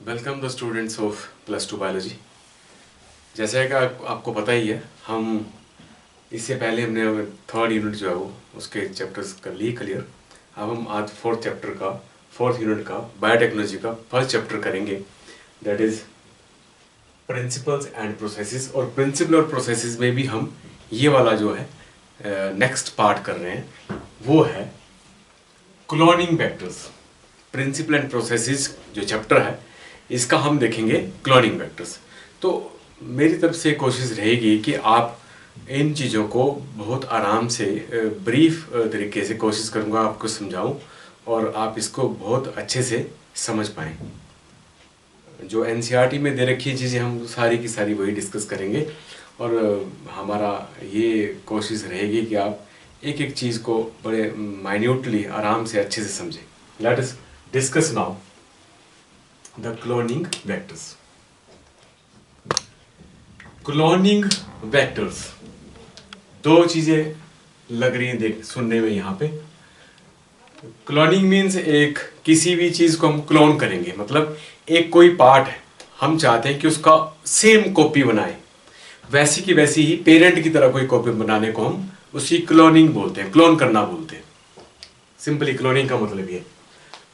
Welcome the students of +2 biology. जैसा है कि आपको पता ही है, हम इससे पहले हमने थर्ड यूनिट जो है वो उसके चैप्टर्स कर लिए क्लियर। अब हम आज फोर्थ यूनिट का बायोटेक्नोलॉजी का फर्स्ट चैप्टर करेंगे, that is principles and processes. और प्रिंसिपल और प्रोसेसेस में भी हम ये वाला जो है नेक्स्ट पार्ट कर रहे हैं, वो है cloning vectors. Principle and processes जो चैप्टर है इसका हम देखेंगे क्लोनिंग वेक्टर्स। तो मेरी तरफ से कोशिश रहेगी कि आप इन चीज़ों को बहुत आराम से ब्रीफ तरीके से कोशिश करूँगा आपको समझाऊं और आप इसको बहुत अच्छे से समझ पाएँ। जो एनसीईआरटी में दे रखी चीज़ें हम सारी की सारी वही डिस्कस करेंगे और हमारा ये कोशिश रहेगी कि आप एक एक चीज़ को बड़े माइन्यूटली आराम से अच्छे से समझें। Let us discuss now the cloning vectors. Cloning vectors, दो चीज़ें लग रही हैं सुनने में यहाँ पे। क्लोनिंग मीन्स एक किसी भी चीज़ को हम क्लोन करेंगे, मतलब एक कोई पार्ट है, हम चाहते हैं कि उसका सेम कॉपी बनाए, वैसी की वैसी ही पेरेंट की तरह कोई कॉपी बनाने को हम उसी क्लोनिंग बोलते हैं, क्लोन करना बोलते हैं। सिंपली क्लोनिंग का मतलब ये।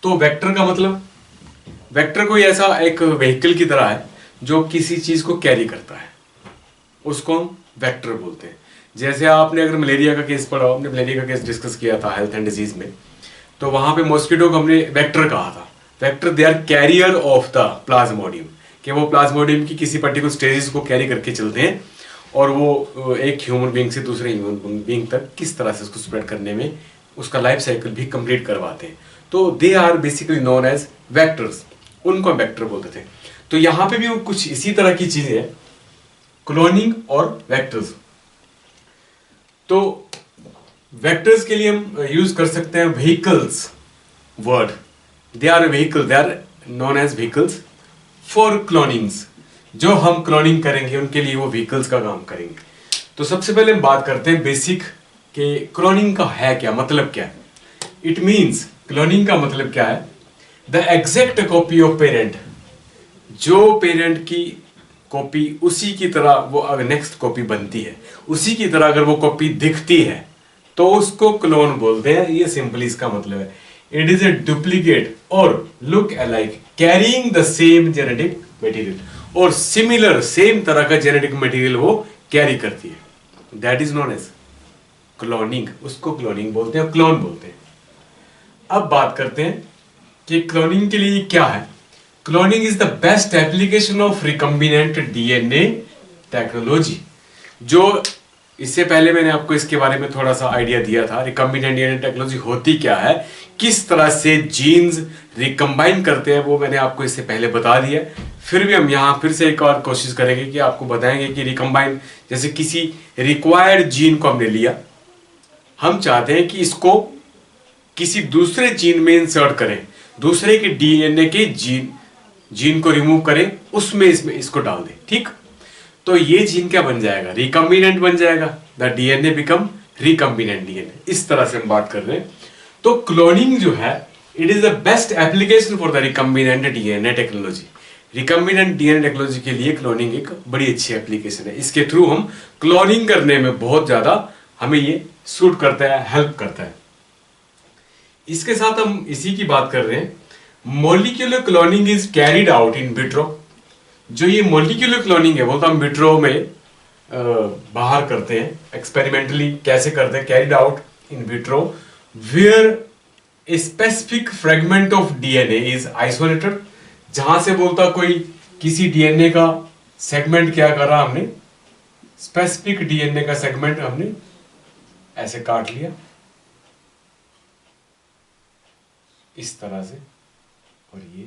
तो वेक्टर का मतलब, वेक्टर कोई ऐसा एक व्हीकल की तरह है जो किसी चीज़ को कैरी करता है, उसको हम वेक्टर बोलते हैं। जैसे आपने अगर मलेरिया का केस पढ़ा, आपने मलेरिया का केस डिस्कस किया था हेल्थ एंड डिजीज में, तो वहां पे मॉस्किटो को हमने वेक्टर कहा था। Vector they are carrier of the plasmodium, कि वो प्लाज्मोडियम की किसी पर्टिकुलर स्टेजेस को कैरी करके चलते हैं और वो एक ह्यूमन बीइंग से दूसरे ह्यूमन बीइंग तक किस तरह से उसको स्प्रेड करने में उसका लाइफ साइकिल भी कंप्लीट करवाते हैं। तो they are basically known as vectors, उनको हम वेक्टर बोलते थे। तो यहाँ पे भी कुछ इसी तरह की चीजें हैं, क्लोनिंग और वेक्टर्स। तो वेक्टर्स के लिए हम यूज कर सकते हैं vehicles word. They are vehicle, they are known as vehicles for clonings. जो हम क्लोनिंग करेंगे उनके लिए वो व्हीकल्स का काम करेंगे। तो सबसे पहले हम बात करते हैं बेसिक कि क्लोनिंग का है क्या, मतलब क्या है। इट मीन्स, क्लोनिंग का मतलब क्या है, the exact copy of parent. जो पेरेंट की कॉपी उसी की तरह वो अगर नेक्स्ट कॉपी बनती है, उसी की तरह अगर वो कॉपी दिखती है तो उसको क्लोन बोलते हैं। ये सिंपली इसका मतलब है। इट इज ए डुप्लीकेट और look alike carrying the same genetic material, और सिमिलर सेम तरह का जेनेटिक मटेरियल वो कैरी करती है। That is known as cloning. उसको क्लोनिंग बोलते हैं, क्लोन बोलते हैं। अब बात करते हैं कि क्लोनिंग के लिए क्या है। Cloning is the best application of recombinant DNA technology. जो इससे पहले मैंने आपको इसके बारे में थोड़ा सा आइडिया दिया था। रिकम्बिनेंट डीएनए टेक्नोलॉजी होती क्या है, किस तरह से जीन्स रिकम्बाइन करते हैं, वो मैंने आपको इससे पहले बता दिया। फिर भी हम यहाँ फिर से एक और कोशिश करेंगे कि आपको बताएंगे कि रिकम्बाइन, जैसे किसी रिक्वायर्ड जीन को हमने लिया, हम चाहते हैं कि इसको किसी दूसरे जीन में इंसर्ट करें, दूसरे के डीएनए के जीन को रिमूव करें, उसमें इसको डाल दें, ठीक। तो ये जीन क्या बन जाएगा, रिकम्बिनेंट बन जाएगा। The DNA become recombinant DNA. इस तरह से हम बात कर रहे हैं। तो क्लोनिंग जो है, it is the best application for the recombinant DNA technology. Recombinant DNA technology के लिए क्लोनिंग एक बड़ी अच्छी एप्लीकेशन है। इसके थ्रू हम क्लोनिंग करने में बहुत ज्यादा हमें ये सूट करता है, हेल्प करता है। इसके साथ हम इसी की बात कर रहे हैं। Molecular cloning is carried out in vitro. जो ये मॉलिक्यूलर क्लोनिंग है वो तो हम विट्रो में बाहर करते हैं, एक्सपेरिमेंटली कैसे करते हैं, carried out in vitro where a specific fragment of DNA is isolated. जहां से बोलता कोई किसी डीएनए का सेगमेंट क्या करा हमने, स्पेसिफिक डीएनए का सेगमेंट हमने ऐसे काट लिया इस तरह से, और ये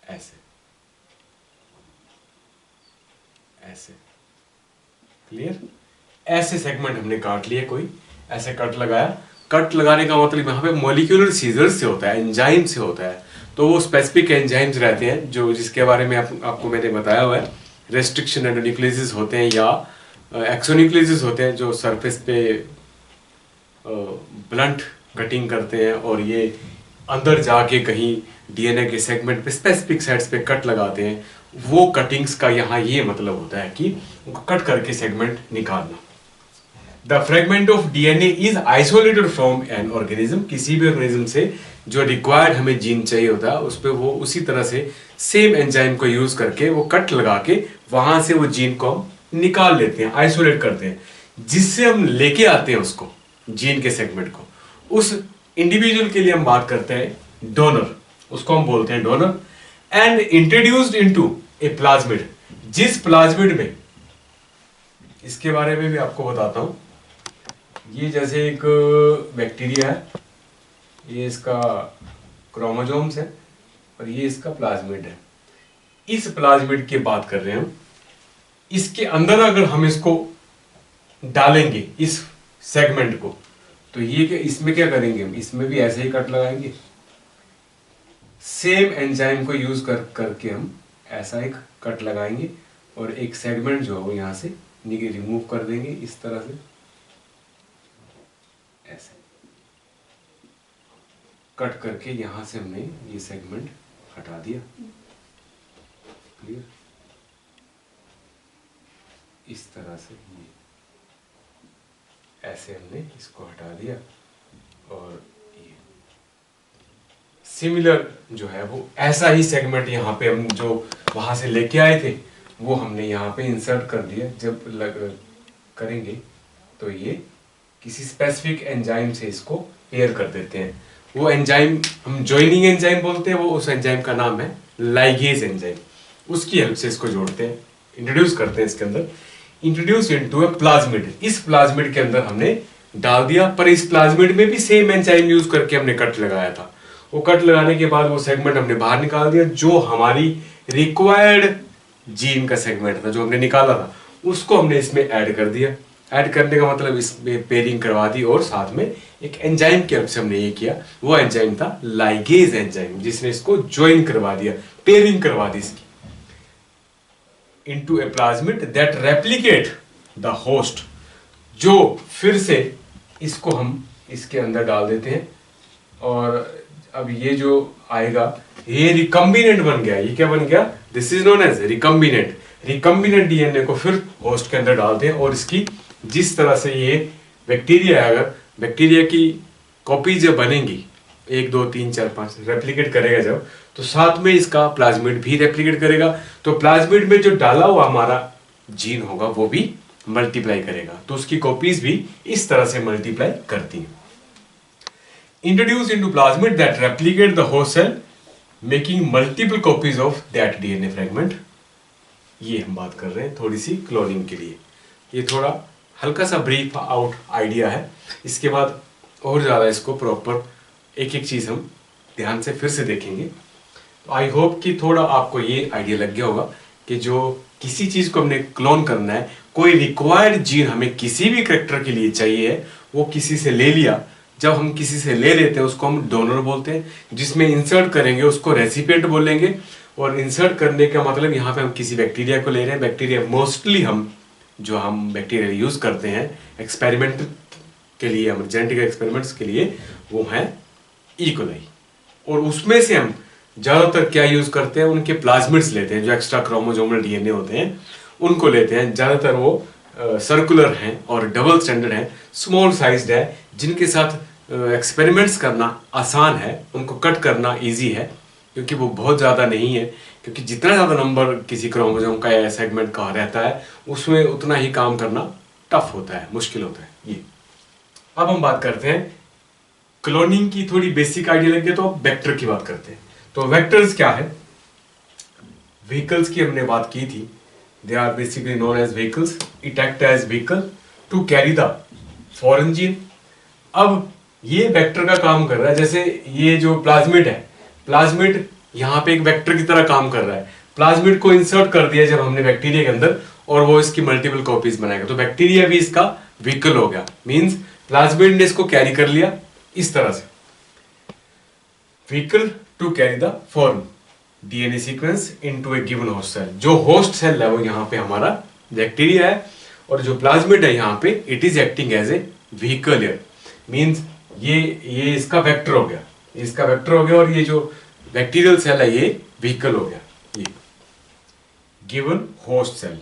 ऐसे ऐसे, क्लियर। ऐसे सेगमेंट हमने काट लिए, कोई ऐसे कट लगाया। कट लगाने का मतलब यहाँ पे मॉलिक्यूलर सीजर से होता है, एंजाइम से होता है। तो वो स्पेसिफिक एंजाइम्स रहते हैं जो जिसके बारे में आपको मैंने बताया हुआ है। रेस्ट्रिक्शन एंडोन्यूक्लियस होते हैं या एक्सोन्यूक्लियस होते हैं जो सरफेस पे ब्लंट कटिंग करते हैं, और ये अंदर जाके कहीं डीएनए के सेगमेंट पे स्पेसिफिक साइट्स पे कट लगाते हैं, वो कटिंग्स का यहाँ ये मतलब होता है कि उनको कट करके सेगमेंट निकालना। The fragment of DNA is isolated from an organism, किसी भी ऑर्गेनिज्म से जो रिक्वायर्ड हमें जीन चाहिए होता है उस पर वो उसी तरह से सेम एंजाइम को यूज करके वो कट लगा के वहां से वो जीन को हम निकाल लेते हैं, आइसोलेट करते हैं, जिससे हम लेके आते हैं उसको जीन के सेगमेंट को। उस इंडिविजुअल के लिए हम बात करते हैं डोनर, उसको हम बोलते हैं donor. And introduced into A plasmid, जिस प्लाज्मिड में, इसके बारे में भी आपको बताता हूं, ये जैसे एक बैक्टीरिया है, ये इसका क्रोमोसोम्स है और ये इसका प्लाज्मिड है। इस प्लाज्मिड की बात कर रहे हैं हम। इसके अंदर अगर हम इसको डालेंगे इस सेगमेंट को, तो ये इसमें क्या करेंगे हम, इसमें भी ऐसे ही कट लगाएंगे, सेम एंजाइम को यूज करके हम ऐसा एक कट लगाएंगे और एक सेगमेंट जो है वो यहां से रिमूव कर देंगे इस तरह से, ऐसे कट करके यहां से हमने ये सेगमेंट हटा दिया। क्लियर? इस तरह से ये ऐसे हमने इसको हटा दिया और ये सिमिलर जो है वो ऐसा ही सेगमेंट यहाँ पे हम जो वहां से लेके आए थे वो हमने यहाँ पे इंसर्ट कर दिया। जब करेंगे तो ये किसी स्पेसिफिक एंजाइम से इसको पेयर कर देते हैं। वो एंजाइम हम जॉइनिंग एंजाइम बोलते हैं, वो उस एंजाइम का नाम है लाइगेज एंजाइम। उसकी हेल्प से इसको जोड़ते हैं, इंट्रोड्यूस करते हैं इसके अंदर। इंट्रोड्यूस इनटू अ प्लाज्मिड, इस प्लाज्मिड के अंदर हमने डाल दिया, पर इस प्लाज्मिड में भी सेम एंजाइम यूज करके हमने कट लगाया था। वो कट लगाने के बाद वो सेगमेंट हमने बाहर निकाल दिया, जो हमारी रिक्वायर्ड जीन का सेगमेंट था जो हमने निकाला था, उसको हमने इसमें ऐड कर दिया। ऐड करने का मतलब इसमें पेयरिंग करवा दी और साथ में एक एंजाइम की हेल्प से हमने ये किया। वो एंजाइम था लाइगेज एंजाइम, जिसने इसको ज्वाइन करवा दिया, पेयरिंग करवा दी इसकी into a plasmid that replicate the host, जो फिर से इसको हम इसके अंदर डाल देते हैं और अब ये जो आएगा ये रिकम्बिनेंट बन गया। ये क्या बन गया? This is known as recombinant. Recombinant DNA को फिर होस्ट के अंदर डालते हैं और इसकी जिस तरह से ये बैक्टीरिया है, अगर बैक्टीरिया की कॉपी जब बनेंगी 1 2 3 4 5 रेप्लिकेट करेगा जब, तो साथ में इसका प्लाज्मिड भी रेप्लिकेट करेगा। तो प्लाज्मिड में जो डाला हुआ हमारा जीन होगा वो भी मल्टीप्लाई करेगा, तो उसकी कॉपीज भी इस तरह से मल्टीप्लाई करती हैं। Introduce into plasmid that replicate the host cell making multiple copies of that DNA fragment. ये हम बात कर रहे हैं थोड़ी सी क्लोनिंग के लिए। ये थोड़ा हल्का सा ब्रीफ आउट आइडिया है, इसके बाद और ज्यादा इसको प्रॉपर एक एक चीज हम ध्यान से फिर से देखेंगे। तो आई होप कि थोड़ा आपको ये आइडिया लग गया होगा कि जो किसी चीज को हमने क्लोन करना है, कोई रिक्वायर्ड जीन हमें किसी भी कैरेक्टर के लिए चाहिए है, वो किसी से ले लिया। जब हम किसी से ले लेते हैं उसको हम डोनर बोलते हैं, जिसमें इंसर्ट करेंगे उसको रेसिपिएंट बोलेंगे। और इंसर्ट करने का मतलब यहाँ पे हम किसी बैक्टीरिया को ले रहे हैं। बैक्टीरिया मोस्टली हम बैक्टीरिया यूज करते हैं एक्सपेरिमेंट के लिए, हम जेनेटिक एक्सपेरिमेंट्स के लिए, वो है इकोलाई। और उसमें से हम ज्यादातर क्या यूज करते हैं, उनके प्लाज्मिड्स लेते हैं, जो एक्स्ट्रा क्रोमोसोमल डीएनए होते हैं उनको लेते हैं। ज्यादातर वो सर्कुलर हैं और डबल स्टैंडर्ड हैं, स्मॉल साइज्ड है, जिनके साथ एक्सपेरिमेंट्स करना आसान है, उनको कट करना इजी है क्योंकि वो बहुत ज्यादा नहीं है। क्योंकि जितना ज्यादा नंबर किसी क्रोमोसोम का या सेगमेंट का रहता है उसमें उतना ही काम करना टफ होता है, मुश्किल होता है। ये अब हम बात करते हैं क्लोनिंग की। थोड़ी बेसिक आइडिया लग गया तो अब वेक्टर की बात करते हैं। तो वेक्टर्स क्या है? व्हीकल्स की हमने बात की थी। They are basically known as vehicles. It act as vehicle to carry the foreign gene. अब ये वेक्टर का काम कर रहा है, जैसे ये जो प्लाज्मिड है, प्लाज्मिड यहाँ पे एक वेक्टर की तरह काम कर रहा है। प्लाज्मिड को इंसर्ट कर दिया जब हमने बैक्टीरिया के अंदर, और वो इसकी मल्टीपल कॉपीज बनाएगा, तो बैक्टीरिया भी इसका व्हीकल हो गया। मींस प्लाज्मिड ने इसको कैरी कर लिया इस तरह से। Vehicle to carry the form DNA sequence into a given host cell. जो होस्ट सेल है वो यहाँ पे हमारा बैक्टीरिया है, और जो प्लाज्मिड है यहाँ पे it is acting as a vehicle. Means ये इसका वेक्टर हो गया। इसका वेक्टर हो गया, और ये जो बैक्टीरियल सेल है ये व्हीकल हो गया। ये given host cell.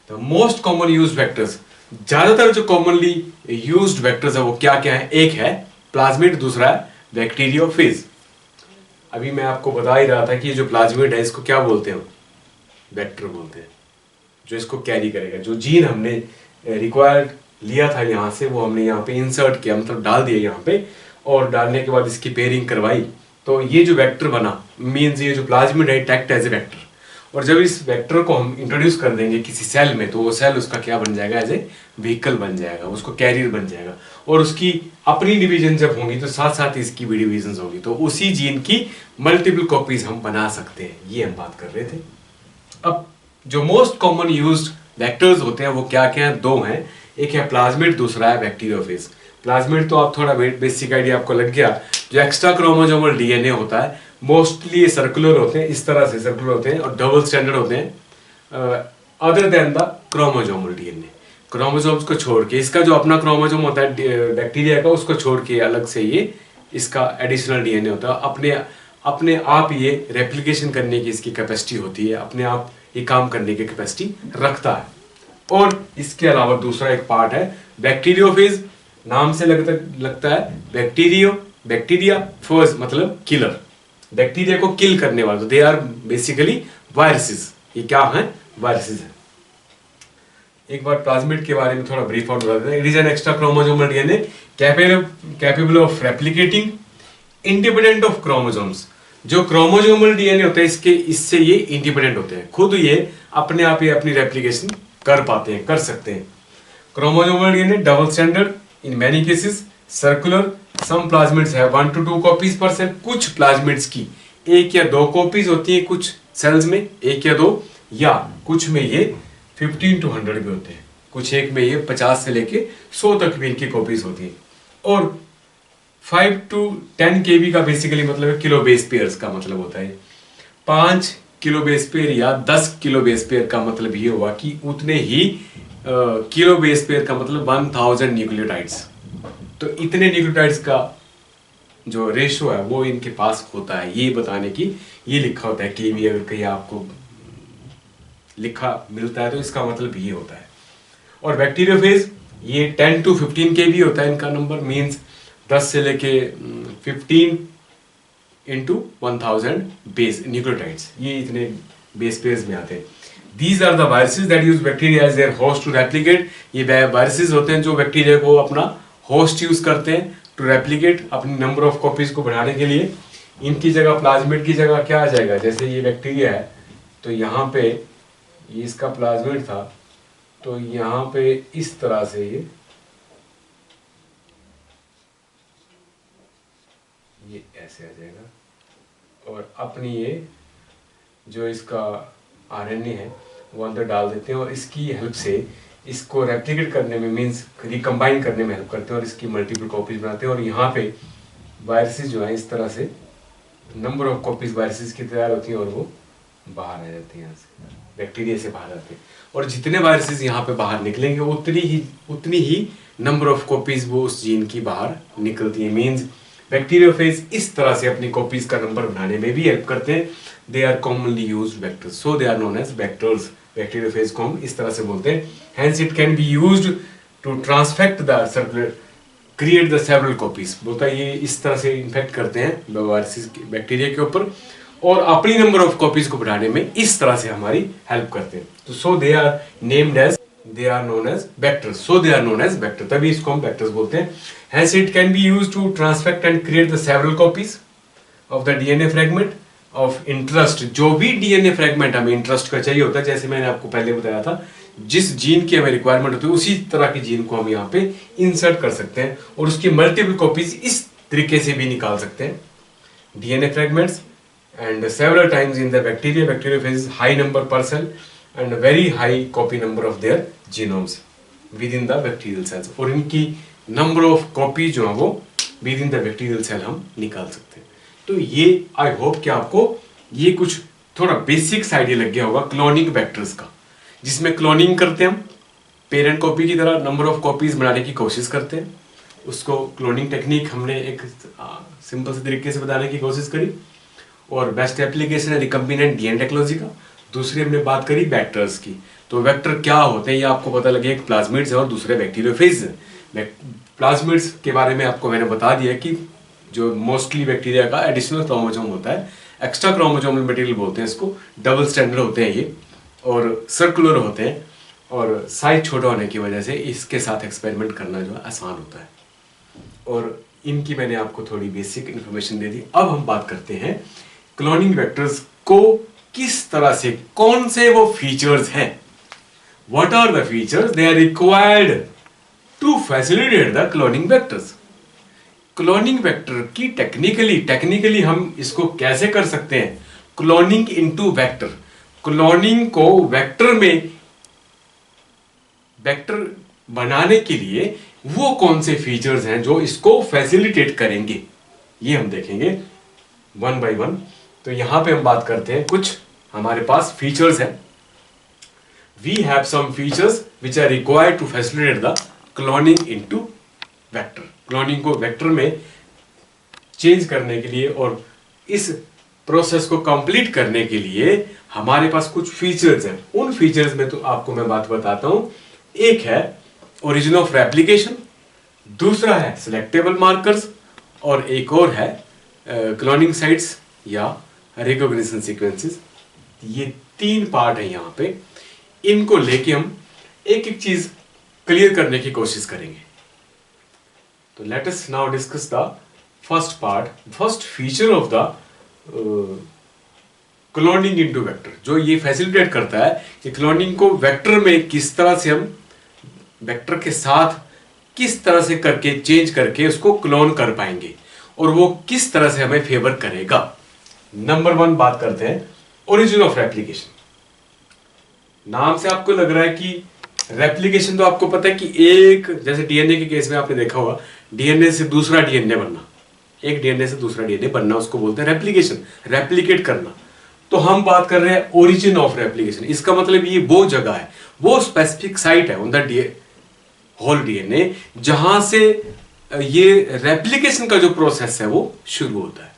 The most common used vectors, ज्यादातर जो कॉमनली यूज्ड वेक्टर्स है वो क्या क्या है? एक है प्लाज्मिड, दूसरा है बैक्टीरियोफेज। अभी मैं आपको बता ही रहा था कि ये जो प्लाज्मिड है इसको क्या बोलते हैं? वेक्टर बोलते हैं, जो इसको कैरी करेगा। जो जीन हमने रिक्वायर्ड लिया था यहाँ से वो हमने यहाँ पे इंसर्ट किया, मतलब डाल दिया यहाँ पे, और डालने के बाद इसकी पेयरिंग करवाई, तो ये जो वेक्टर बना, मीन्स ये जो प्लाज्मिड है टैक्ट एज ए वेक्टर। और जब इस वेक्टर को हम इंट्रोड्यूस कर देंगे किसी सेल में, तो वो सेल उसका क्या बन जाएगा? एज ए व्हीकल बन जाएगा, उसको कैरियर बन जाएगा। और उसकी अपनी डिवीजन जब होंगी तो साथ साथ इसकी भी डिवीजन होगी, तो उसी जीन की मल्टीपल कॉपीज हम बना सकते हैं, ये हम बात कर रहे थे। अब जो मोस्ट कॉमन यूज्ड वेक्टर्स होते हैं वो क्या क्या हैं? दो हैं, एक है प्लाज्मिड, दूसरा है बैक्टीरियोफेज। प्लाज्मिड तो आप थोड़ा बेसिक आइडिया आपको लग गया। जो एक्स्ट्रा क्रोमोसोमल डीएनए होता है मोस्टली ये सर्कुलर होते हैं, इस तरह से सर्कुलर होते हैं और डबल स्टैंडर्ड होते हैं, other than the chromosomal DNA. Chromosomes को छोड़ के, इसका जो अपना क्रोमोसोम होता है बैक्टीरिया का, उसको छोड़ के अलग से ये इसका एडिशनल डीएनए होता है। अपने आप ये रेप्लिकेशन करने की इसकी कैपेसिटी होती है, अपने आप ये काम करने की कैपेसिटी रखता है। और इसके अलावा दूसरा एक पार्ट है बैक्टीरियोफेज, नाम से लगता है बैक्टीरिया फेज मतलब किलर, बैक्टीरिया को किल करने वाले। They are basically viruses. ये क्या है? वायरसेस है। एक बार प्लाज्मिड के बारे में थोड़ा ब्रीफ आउट बता देते हैं। It is an extra chromosomal DNA capable of replicating independent of chromosomes. जो क्रोमोसोमल डीएनए होता है इससे ये इंडिपेंडेंट होते हैं, खुद ये अपने आप ही अपनी रेप्लिकेशन कर पाते हैं, कर सकते हैं। Chromosomal DNA double standard in many cases, circular, some plasmids है 1 to 2 कॉपीज पर सेल। कुछ प्लाज्मिड्स की 1 या 2 कॉपीज होती है, कुछ सेल्स में 1 या 2, या कुछ में ये 15 to 100 भी होते हैं, कुछ एक में ये 50 से लेके 100 तक भी इनकी कॉपीज होती है। और 5 to 10 kb का बेसिकली मतलब है किलो बेस पेयर्स का मतलब होता है। 5 किलो बेस पेयर या 10 किलो बेस पेयर का मतलब ये हुआ कि उतने ही किलो बेस पेयर का मतलब 1000 न्यूक्लियोटाइड्स। तो इतने न्यूक्लियोटाइड्स का जो रेशो है वो इनके पास होता है, ये बताने की ये लिखा होता है केबी। अगर कहीं आपको लिखा मिलता है तो इसका मतलब ये होता है। और बैक्टीरियोफेज ये 10 to 15 kb होता है इनका नंबर, मींस 10 से लेके 15 into 1000 बेस न्यूक्लियोटाइड्स, ये इतने बेस पेयर्स में आते हैं। These are the viruses that use bacteria as their host to replicate। ये वायरसेस होते हैं जो बैक्टीरिया को अपना होस्ट यूज करते हैं टू रेप्लिकेट, अपनी नंबर ऑफ कॉपीज को बढ़ाने के लिए। इनकी जगह प्लाज्मिड की जगह क्या आ जाएगा? जैसे ये बैक्टीरिया है तो यहाँ पे ये इसका प्लाज्मिड था, तो यहाँ पे इस तरह से ये ऐसे आ जाएगा, और अपनी ये जो इसका आरएनए है वो अंदर डाल देते हैं, और इसकी हेल्प से इसको रेप्लिकेट करने में, मींस रिकम्बाइन करने में हेल्प करते हैं, और इसकी मल्टीपल कॉपीज बनाते हैं। और यहाँ पे वायरसेस जो है इस तरह से नंबर ऑफ कॉपीज वायरसेस की तैयार होती हैं और वो बाहर आ जाती हैं, यहाँ से बैक्टीरिया से बाहर आते हैं। और जितने वायरसेस यहाँ पे बाहर निकलेंगे उतनी ही नंबर ऑफ कॉपीज वो उस जीन की बाहर निकलती है। मीन्स बैक्टीरियोफेज इस तरह से अपनी कॉपीज का नंबर बढ़ाने में भी हेल्प करते हैं। They are commonly used vectors, so they are known as vectors. Bacteriophage को हम इस तरह से बोलते हैं। Hence it can be used to transfect the circular create the several copies. बोलता है ये इस तरह से इन्फेक्ट करते हैं वायरसेस बैक्टीरिया के ऊपर, और अपनी नंबर ऑफ कॉपीज को बढ़ाने में इस तरह से हमारी हेल्प करते हैं। तो so they are named as, they are known as vectors, so they are known as vector, तभी इसको हम वेक्टर्स बोलते हैं। Hence it can be used to transfect and create the several copies of the DNA fragment of interest. जो भी DNA fragment हमें interest का चाहिए होता है, जैसे मैंने आपको पहले बताया था, जिस जीन की हमें रिक्वायरमेंट होती है उसी तरह की जीन को हम यहाँ पे इंसर्ट कर सकते हैं, और उसकी मल्टीपल कॉपीज इस तरीके से भी निकाल सकते हैं। DNA fragments and several times in the bacteriophage high number per cell and very high copy number of their genomes within the bacterial cells। और इनकी number of copy जो है वो within the bacterial cell हम निकाल सकते हैं। तो ये आई होप कि आपको ये कुछ थोड़ा बेसिक्स आइडिया लग गया होगा क्लोनिंग वेक्टर्स का, जिसमें क्लोनिंग करते हैं हम पेरेंट कॉपी की तरह नंबर ऑफ कॉपीज बनाने की कोशिश करते हैं, उसको क्लोनिंग टेक्निक हमने एक सिंपल से तरीके से बताने की कोशिश करी, और बेस्ट एप्लीकेशन है रिकम्बिनेंट डीएनए टेक्नोलॉजी का। दूसरी हमने बात करी वेक्टर्स की। तो वेक्टर क्या होते हैं ये आपको पता लगे, एक प्लाज्मिड्स है और दूसरे बैक्टीरियोफेज है। प्लाज्मिड्स के बारे में आपको मैंने बता दिया कि जो मोस्टली बैक्टीरिया का एडिशनल क्रोमोसोम होता है, एक्स्ट्रा क्रोमोसोमल मटेरियल बोलते हैं इसको, डबल स्टैंडर्ड होते हैं ये, और सर्कुलर होते हैं, और साइज छोटा होने की वजह से इसके साथ एक्सपेरिमेंट करना जो है आसान होता है। और इनकी मैंने आपको थोड़ी बेसिक इंफॉर्मेशन दे दी। अब हम बात करते हैं क्लोनिंग वेक्टर्स को किस तरह से, कौन से वो फीचर्स हैं, what are the features they are required to facilitate the cloning vectors. Cloning vector की टेक्निकली हम इसको कैसे कर सकते हैं, क्लोनिंग इनटू वेक्टर, क्लोनिंग को वेक्टर में, वेक्टर बनाने के लिए वो कौन से फीचर्स हैं जो इसको फैसिलिटेट करेंगे, ये हम देखेंगे वन बाय वन। तो यहां पे हम बात करते हैं, कुछ हमारे पास फीचर्स हैं। We have some features which are required to facilitate the cloning into vector. Cloning को वेक्टर में चेंज करने के लिए और इस प्रोसेस को कंप्लीट करने के लिए हमारे पास कुछ फीचर्स हैं। उन फीचर्स में तो आपको मैं बात बताता हूं। एक है ओरिजिन ऑफ रेप्लिकेशन, दूसरा है सिलेक्टेबल मार्कर्स, और एक और है क्लोनिंग साइट्स या रिकॉग्निशन सीक्वेंसेस। ये तीन पार्ट है यहां पे। इनको लेके हम एक एक चीज क्लियर करने की कोशिश करेंगे। तो let us now discuss the first part, first feature of the cloning into vector, जो ये फैसिलिटेट करता है कि क्लोनिंग को वेक्टर में किस तरह से हम वेक्टर के साथ किस तरह से करके चेंज करके उसको क्लोन कर पाएंगे, और वो किस तरह से हमें फेवर करेगा। नंबर वन बात करते हैं ओरिजिन ऑफ रेप्लिकेशन। नाम से आपको लग रहा है कि रेप्लिकेशन, तो आपको पता है कि एक, जैसे डीएनए के केस में आपने देखा होगा, डीएनए से दूसरा डीएनए बनना, एक डीएनए से दूसरा डीएनए बनना, उसको बोलते हैं रेप्लिकेशन, रेप्लिकेट करना। तो हम बात कर रहे हैं ओरिजिन ऑफ रेप्लिकेशन। इसका मतलब ये वो जगह है, वो स्पेसिफिक साइट है ऑन द होल डीएनए जहां से ये रेप्लिकेशन का जो प्रोसेस है वो शुरू होता है।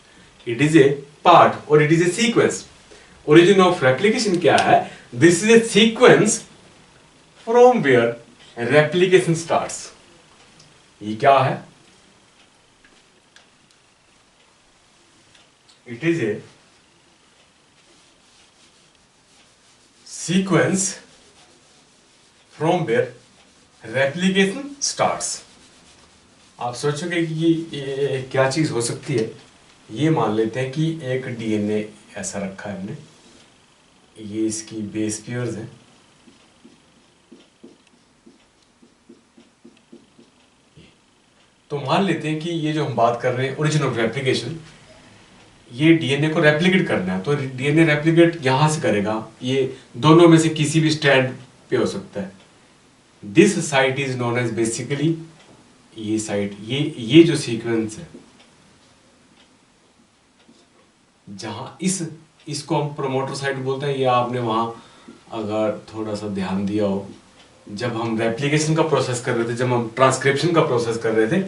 इट इज ए पार्ट और it is a sequence. Origin of replication क्या है? This is a sequence from where replication starts. ये क्या है? It is a sequence from where replication starts. आप सोचोगे कि ये क्या चीज हो सकती है। ये मान लेते हैं कि एक डीएनए ऐसा रखा है हमने, ये इसकी बेस पेयर्स हैं, तो मान लेते हैं कि ये जो हम बात कर रहे हैं ओरिजिन ऑफ रेप्लिकेशन, ये डीएनए को रेप्लिकेट करना है। तो डीएनए रेप्लिकेट यहां से करेगा, ये दोनों में से किसी भी स्ट्रैंड पे हो सकता है। This site is known as basically, ये साइट, ये जो सीक्वेंस है जहां इसको हम प्रोमोटर साइट बोलते हैं। ये आपने वहां अगर थोड़ा सा ध्यान दिया हो, जब हम रेप्लिकेशन का प्रोसेस कर रहे थे, जब हम ट्रांसक्रिप्शन का प्रोसेस कर रहे थे,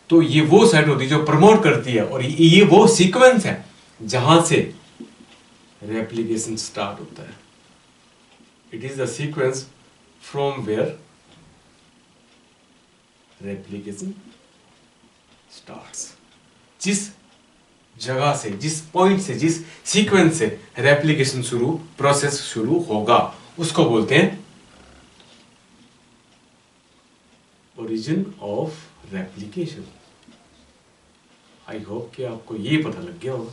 तो ये वो साइट होती है जो प्रमोट करती है, और ये वो सीक्वेंस है जहां से रेप्लिकेशन स्टार्ट होता है। It is the sequence from where replication starts. जिस जगह से, जिस पॉइंट से, जिस सीक्वेंस से रेप्लिकेशन प्रोसेस शुरू होगा, उसको बोलते हैं origin of replication. I hope कि आपको ये पता लग गया होगा।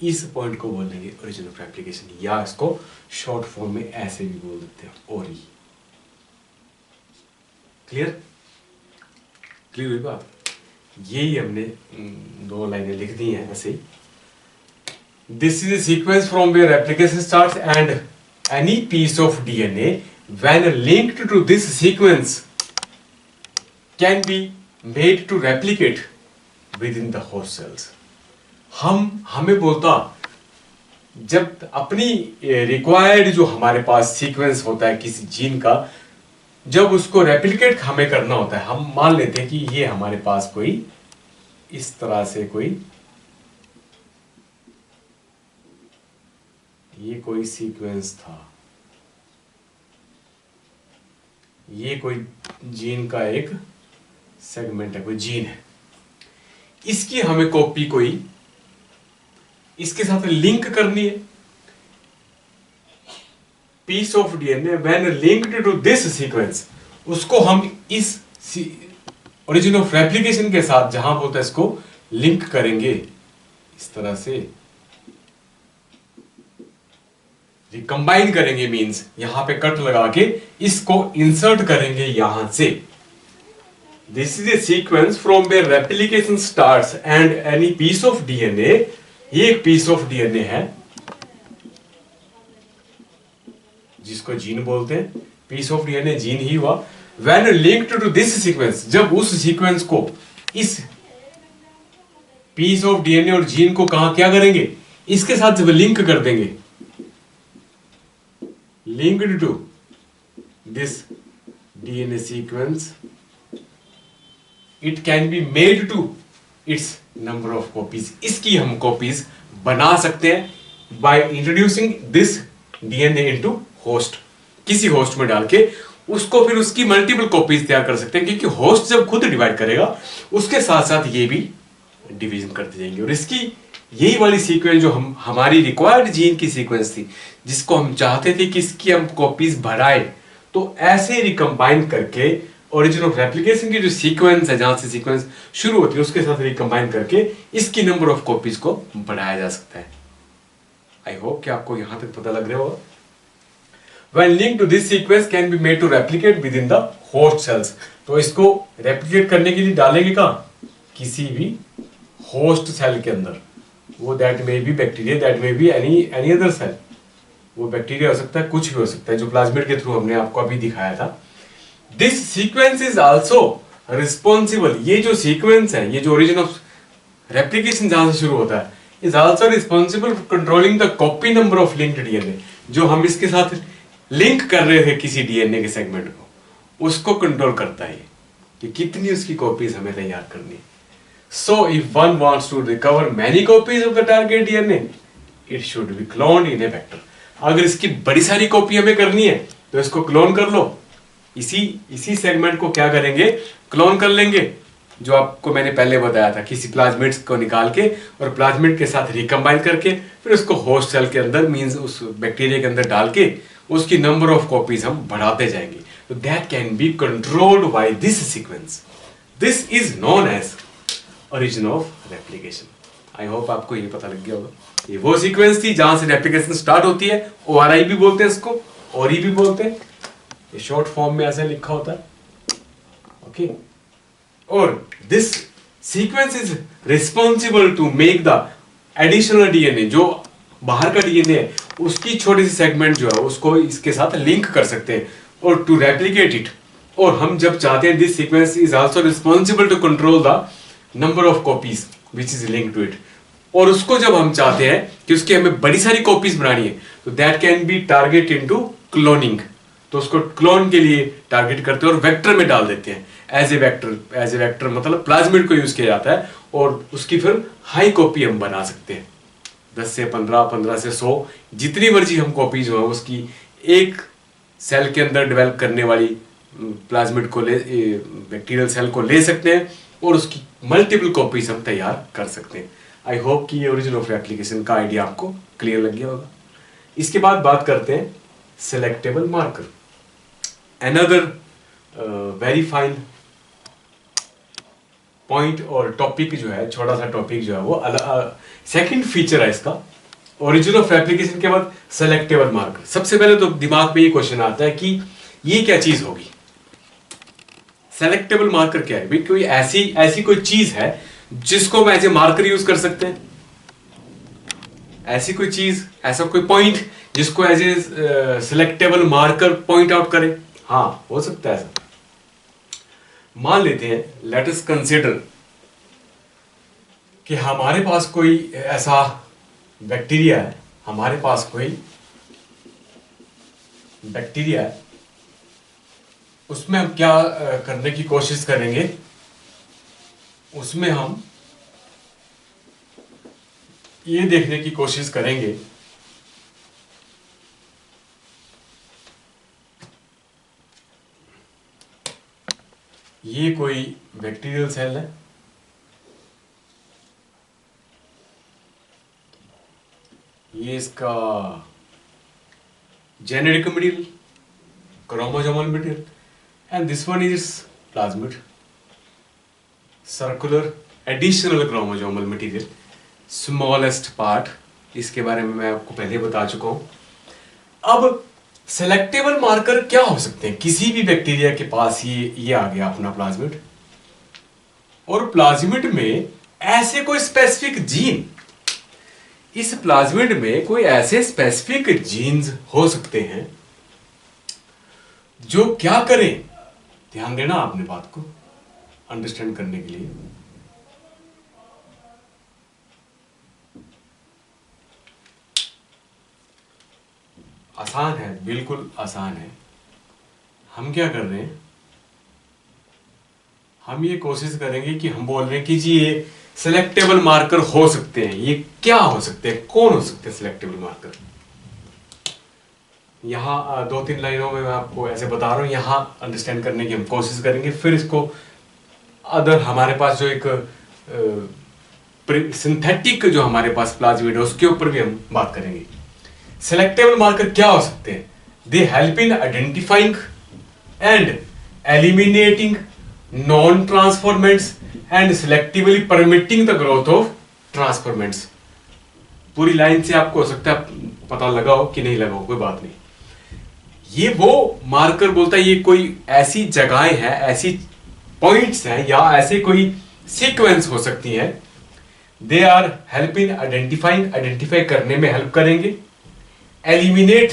इस पॉइंट को बोलेंगे ओरिजिन ऑफ रेप्लिकेशन, या इसको शॉर्ट फॉर्म में ऐसे भी बोल देते हैं, ओरी। क्लियर हुई बात? यही हमने दो लाइनें लिख दी हैं ऐसे ही। This is a sequence from where replication starts and any piece of DNA when linked to this sequence can be made to replicate within the host cells. हमें बोलता, जब अपनी रिक्वायर्ड जो हमारे पास सीक्वेंस होता है किसी जीन का, जब उसको रेप्लिकेट हमें करना होता है, हम मान लेते हैं कि ये हमारे पास कोई इस तरह से ये कोई सीक्वेंस था, ये कोई जीन का एक सेगमेंट है, कोई जीन है, इसकी हमें कॉपी कोई इसके साथ लिंक करनी है। Piece of DNA when linked to this sequence, उसको हम इस ओरिजिन ऑफ रेप्लिकेशन के साथ जहां बोलता है इसको लिंक करेंगे, इस तरह से रिकंबाइन करेंगे, मींस यहां पे कट लगा के इसको इंसर्ट करेंगे यहां से। This is a sequence from where replication starts and any piece of DNA, ये एक पीस ऑफ डीएनए है जिसको जीन बोलते हैं, पीस ऑफ डीएनए जीन ही हुआ। When linked to this sequence, जब उस सीक्वेंस को इस पीस ऑफ डीएनए और जीन को कहां क्या करेंगे, इसके साथ जब लिंक कर देंगे, linked to this DNA sequence, it can be made to its number of copies, इसकी हम copies बना सकते हैं by introducing this DNA into host, किसी host में डाल के उसको फिर उसकी मल्टीपल कॉपीज तैयार कर सकते हैं, क्योंकि होस्ट जब खुद डिवाइड करेगा उसके साथ साथ ये भी डिवीजन करते जाएंगे। और इसकी यही वाली सीक्वेंस जो हमारी रिक्वायर्ड जीन की सीक्वेंस थी, जिसको हम चाहते थे कि इसकी हम कॉपीज बढ़ाए, तो ऐसे रिकंबाइन करके ओरिजिन ऑफ रेप्लिकेशन की जो सीक्वेंस है, जहां से सीक्वेंस शुरू होती है उसके साथ रिकंबाइन करके इसकी नंबर ऑफ कॉपीज को बढ़ाया जा सकता है। आई होप कि आपको यहां तक पता लग रहा होगा। When linked to this sequence can be made to replicate within the host cells, तो इसको रेप्लिकेट करने के लिए डालेंगे कहां, किसी भी होस्ट सेल के अंदर, वो that may be bacteria, that may be any other cell, वो बैक्टीरिया हो सकता है, कुछ भी हो सकता है, जो प्लाज्मिड के थ्रू हमने आपको अभी दिखाया था। This sequence is also responsible, ये जो सीक्वेंस है, ये जो ओरिजिन ऑफ रेप्लिकेशन जहां से शुरू होता है, is also responsible for controlling the copy number of linked DNA, जो हम इसके साथ लिंक कर रहे थे किसी डीएनए के सेगमेंट को, उसको कंट्रोल करता है कि कितनी उसकी कॉपीज हमें तैयार करनी है। So if one wants to recover many copies of the target DNA, it should be cloned in a vector. अगर इसकी बड़ी सारी कॉपी हमें करनी है तो इसको क्लोन कर लो, इसी सेगमेंट को क्या करेंगे, क्लोन कर लेंगे, जो आपको मैंने पहले बताया था, किसी प्लाज्मिड को निकाल के और प्लाज्मिड के साथ रिकंबाइन करके फिर उसको होस्ट सेल के अंदर, मींस उस बैक्टीरिया के अंदर डाल के उसकी नंबर ऑफ कॉपीज हम बढ़ाते जाएंगे। तो that can be controlled by this sequence. This is known as origin of replication. I hope आपको ये पता लग गया होगा। ये वो सीक्वेंस थी जहां से रेप्लिकेशन स्टार्ट होती है, ORI भी बोलते हैं इसको, ORI भी बोलते हैं, ये शॉर्ट फॉर्म में ऐसे लिखा होता है, ओके। और this sequence is responsible to make the additional DNA, जो बाहर का डीएनए है उसकी छोटी सी सेगमेंट जो है उसको इसके साथ लिंक कर सकते हैं और टू रेप्लिकेट इट। और हम जब चाहते हैं, this sequence is also responsible to control the number of copies which is link to it. और उसको जब हम चाहते हैं कि उसकी हमें बड़ी सारी कॉपीज बनानी है, तो that can be target into cloning, तो उसको क्लोन के लिए टारगेट करते हैं और वेक्टर में डाल देते हैं एज ए वेक्टर मतलब प्लाज्मिड को यूज किया जाता है, और उसकी फिर हाई कॉपी हम बना सकते हैं, 10 से 15 से 100, जितनी मर्जी हम कॉपीज हो उसकी एक सेल के अंदर डेवलप करने वाली प्लाज्मिड को बैक्टीरियल सेल को ले सकते हैं और उसकी मल्टीपल कॉपीज हम तैयार कर सकते हैं। आई होप कि ये ओरिजिन ऑफ एप्लीकेशन का आइडिया आपको क्लियर लग गया होगा। इसके बाद बात करते हैं selectable marker, another very fine point और टॉपिक जो है, छोटा सा टॉपिक जो है वो सेकंड फीचर है इसका। ओरिजिन ऑफ एप्लीकेशन के बाद सेलेक्टेबल मार्कर। सबसे पहले तो दिमाग में ये क्वेश्चन आता है कि ये क्या चीज होगी, सेलेक्टेबल मार्कर क्या है भाई? कोई ऐसी कोई चीज है जिसको हम एज ए मार्कर यूज कर सकते हैं, ऐसी कोई चीज, ऐसा कोई पॉइंट जिसको as a selectable marker point out करे? हाँ, हो सकता है ऐसा। मान लेते हैं, लेट अस कंसीडर कि हमारे पास कोई ऐसा बैक्टीरिया है, हमारे पास कोई बैक्टीरिया है, उसमें हम क्या करने की कोशिश करेंगे, उसमें हम ये देखने की कोशिश करेंगे ये कोई बैक्टीरियल सेल है, ये इसका genetic material, chromosomal material, and this one is plasmid, circular additional chromosomal material, smallest part. इसके बारे में मैं आपको पहले बता चुका हूं। अब सेलेक्टेबल मार्कर क्या हो सकते हैं? किसी भी बैक्टीरिया के पास ये आ गया अपना प्लाज्मिड, और प्लाज्मिड में ऐसे कोई स्पेसिफिक जीन, इस प्लाज्मिड में कोई ऐसे स्पेसिफिक जीन्स हो सकते हैं जो क्या करें, ध्यान देना आपने बात को अंडरस्टैंड करने के लिए। आसान है, बिल्कुल आसान है। हम क्या कर रहे हैं, हम ये कोशिश करेंगे कि हम बोल रहे हैं कि जी ये सिलेक्टेबल मार्कर हो सकते हैं। ये क्या हो सकते हैं, कौन हो सकते हैं सिलेक्टेबल मार्कर? यहाँ 2-3 लाइनों में मैं आपको ऐसे बता रहा हूँ, यहाँ अंडरस्टैंड करने की हम कोशिश करेंगे। फिर इसको अदर हमारे पास जो एक सिंथेटिक जो हमारे पास प्लाज्मिड है उसके ऊपर भी हम बात करेंगे। सिलेक्टेबल मार्कर क्या हो सकते हैं? They help in identifying and eliminating non transformants and selectively permitting the growth of transformants. पूरी लाइन से आपको हो सकता है पता लगा हो कि नहीं लगा हो, कोई बात नहीं। ये वो मार्कर बोलता है, ये कोई ऐसी जगहें हैं, ऐसी पॉइंट्स हैं, या ऐसे कोई सीक्वेंस हो सकती हैं। They are help in identifying, identify करने में हेल्प करेंगे, एलिमिनेट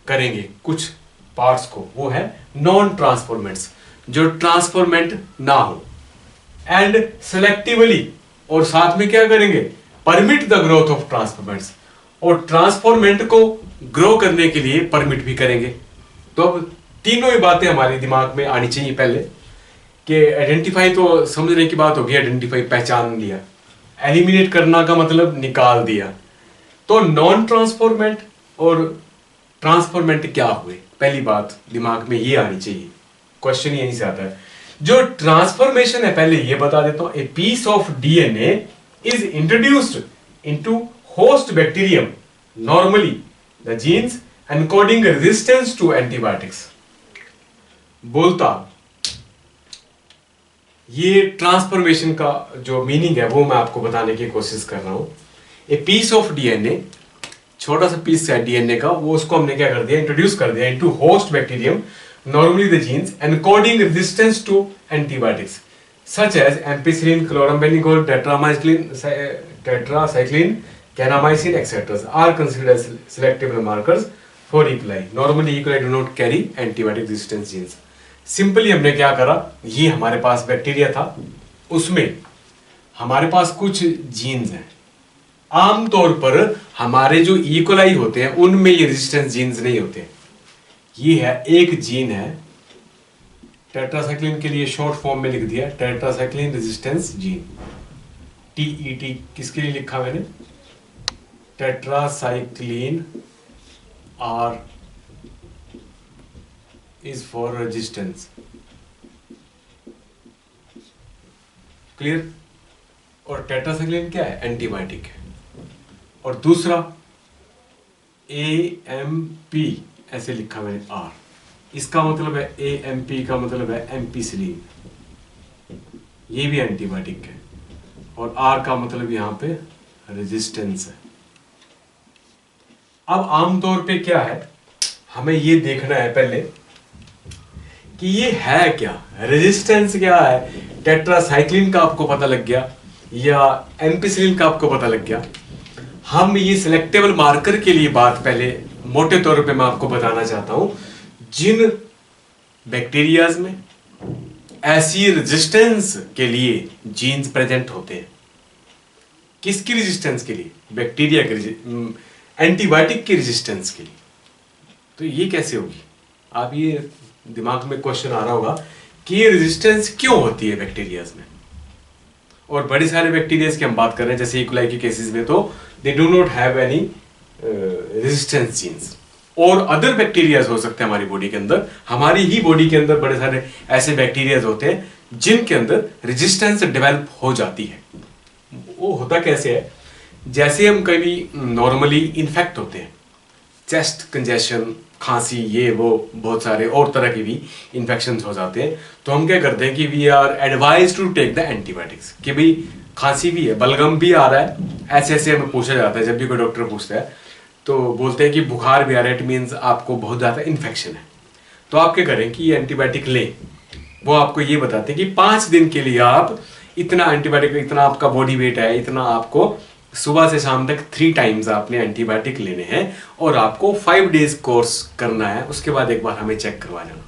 करेंगे कुछ पार्ट्स को, वो है नॉन ट्रांसफॉर्मेंट्स, जो ट्रांसफॉर्मेंट ना हो, एंड सेलेक्टिवली, और साथ में क्या करेंगे, permit the growth of transformants, और ट्रांसफॉर्मेंट को ग्रो करने के लिए परमिट भी करेंगे। तो अब तीनों ही बातें हमारे दिमाग में आनी चाहिए पहले, कि आइडेंटिफाई तो समझने की बात होगी, आइडेंटिफाई पहचान लिया, एलिमिनेट करना का मतलब निकाल दिया। तो नॉन ट्रांसफॉर्मेंट और ट्रांसफॉर्मेंट क्या हुए, पहली बात दिमाग में ये आनी चाहिए। क्वेश्चन यहीं से आता है। जो ट्रांसफॉर्मेशन है, पहले ये बता देता हूं, a piece of DNA is introduced into host bacterium, normally the genes encoding resistance to antibiotics. बोलता ये ट्रांसफॉर्मेशन का जो मीनिंग है वो मैं आपको बताने की कोशिश कर रहा हूं। ए पीस ऑफ डीएनए, छोटा सा पीस है डीएनए का, वो उसको हमने क्या कर दिया, इंट्रोड्यूस कर दिया into host bacterium, normally the genes encoding resistance to antibiotics such as ampicillin, chloramphenicol, tetracycline, kanamycin etc. are considered as selectable markers for E. coli. Normally E. coli do not carry antibiotic resistance genes. Simply हमने क्या करा, ये हमारे पास bacteria था, उसमें हमारे पास कुछ jeans हैं। आमतौर पर हमारे जो ई कोलाई होते हैं उनमें ये रेजिस्टेंस जीन्स नहीं होते। ये है एक जीन है, टेट्रासाइक्लिन के लिए शॉर्ट फॉर्म में लिख दिया टेट्रासाइक्लिन रेजिस्टेंस जीन, TET। किसके लिए लिखा मैंने? Tetracycline R is for resistance, clear. और टेट्रासाइक्लिन क्या है? एंटीबायोटिक है। और दूसरा AMP ऐसे लिखा मैंने R, इसका मतलब है AMP का मतलब है एम्पिसिलिन, ये भी एंटीबायोटिक है। और R का मतलब यहां पे रेजिस्टेंस है। अब आमतौर पे क्या है, हमें ये देखना है पहले कि ये है क्या, रेजिस्टेंस क्या है। टेट्रासाइक्लिन का आपको पता लग गया या एम्पिसिलिन का आपको पता लग गया। हम ये सिलेक्टेबल मार्कर के लिए बात पहले मोटे तौर पे मैं आपको बताना चाहता हूं, जिन बैक्टीरियाज में ऐसी रेजिस्टेंस के लिए जीन्स प्रेजेंट होते हैं। किसकी रेजिस्टेंस के लिए? बैक्टीरिया के एंटीबायोटिक की रेजिस्टेंस के लिए। तो ये कैसे होगी, आप ये दिमाग में क्वेश्चन आ रहा होगा कि ये रेजिस्टेंस क्यों होती है बैक्टीरियाज में। और बड़े सारे बैक्टीरियाज की हम बात कर रहे हैं, जैसे इकोलाई के केसेस में तो they do not have any resistance genes. और अदर बैक्टीरियाज हो सकते हैं हमारी बॉडी के अंदर, हमारी ही बॉडी के अंदर बड़े सारे ऐसे बैक्टीरियाज होते हैं जिनके अंदर रेजिस्टेंस डेवलप हो जाती है। वो होता कैसे है, जैसे हम कभी नॉर्मली इन्फेक्ट होते हैं, चेस्ट कंजेशन, खांसी, ये वो बहुत सारे और तरह के भी इन्फेक्शन हो जाते हैं, तो हम क्या करते हैं कि we are advise to take the antibiotics. कि भाई खांसी भी है, बलगम भी आ रहा है, ऐसे ऐसे हमें पूछा जाता है जब भी कोई डॉक्टर पूछता है, तो बोलते हैं कि बुखार भी आ रहा है, इट मीन्स आपको बहुत ज़्यादा इन्फेक्शन है। तो आप क्या करें कि ये एंटीबायोटिक लें। वो आपको ये बताते हैं कि 5 दिन के लिए आप इतना एंटीबायोटिक, इतना आपका बॉडी वेट है, इतना आपको सुबह से शाम तक 3 टाइम्स आपने एंटीबायोटिक लेने हैं और आपको 5 डेज कोर्स करना है, उसके बाद एक बार हमें चेक करवा जाना।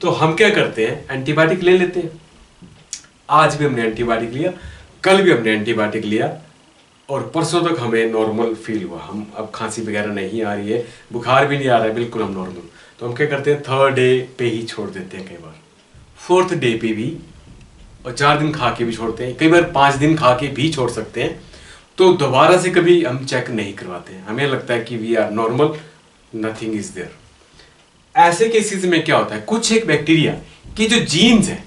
तो हम क्या करते हैं, एंटीबायोटिक ले लेते हैं। आज भी हमने एंटीबायोटिक लिया, कल भी हमने एंटीबायोटिक लिया और परसों तक हमें नॉर्मल फील हुआ, हम अब खांसी वगैरह नहीं आ रही है, बुखार भी नहीं आ रहा है, बिल्कुल हम नॉर्मल। तो हम क्या करते हैं, 3rd डे पे ही छोड़ देते हैं, कई बार 4th डे पे भी, और 4 दिन खा के भी छोड़ते हैं, कई बार 5 दिन खा के भी छोड़ सकते हैं। तो दोबारा से कभी हम चेक नहीं करवाते हैं, हमें लगता है कि we are normal, nothing is there. ऐसे केसेस में क्या होता है, कुछ एक बैक्टीरिया की जो जीन्स है,